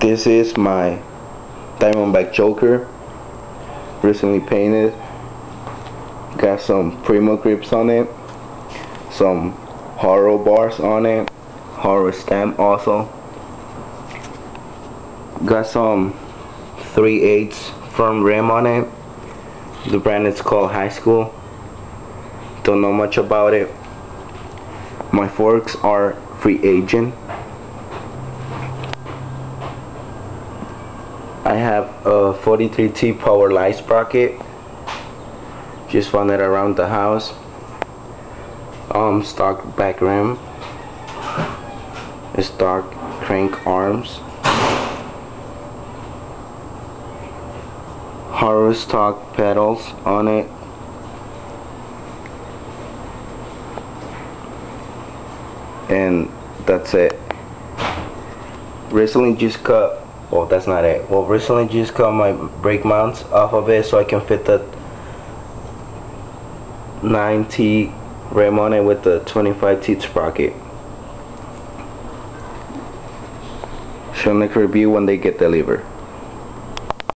This is my diamondback choker, recently painted. Got some Primo grips on it, some Haro bars on it, Haro stamp also. Got some 3/8 firm rim on it. The brand is called High School. Don't know much about it. My forks are free agent. I have a 43T power light sprocket. Just found it around the house. Stock back rim. Stock crank arms. Haro stock pedals on it. And that's it. Recently just cut, well, that's not it. Well, recently just cut my brake mounts off of it so I can fit the 9T rim on it with the 25T sprocket. Show Nick review when they get delivered.